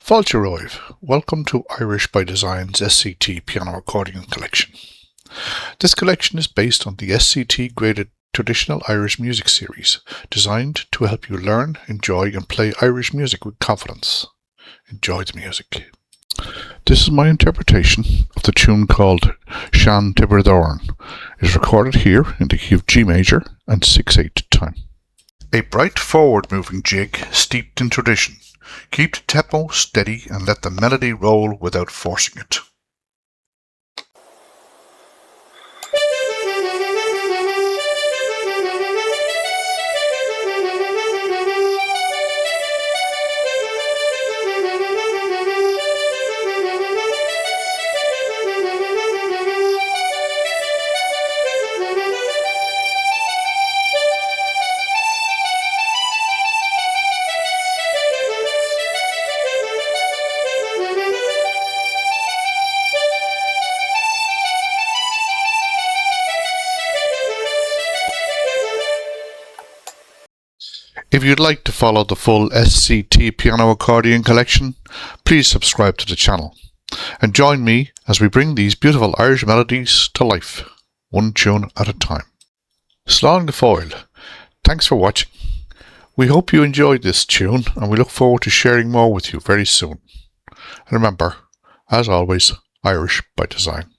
Fáilte welcome to Irish by Design's SCT piano accordion collection. This collection is based on the SCT graded traditional Irish music series, designed to help you learn, enjoy and play Irish music with confidence. Enjoy the music. This is my interpretation of the tune called Tiobrad Arann. It is recorded here in the key of G major and 6/8 time. A bright forward-moving jig steeped in tradition. Keep the tempo steady and let the melody roll without forcing it. If you'd like to follow the full SCT piano accordion collection, please subscribe to the channel and join me as we bring these beautiful Irish melodies to life, one tune at a time. Slán go fóill. Thanks for watching. We hope you enjoyed this tune and we look forward to sharing more with you very soon. And remember, as always, Irish by design.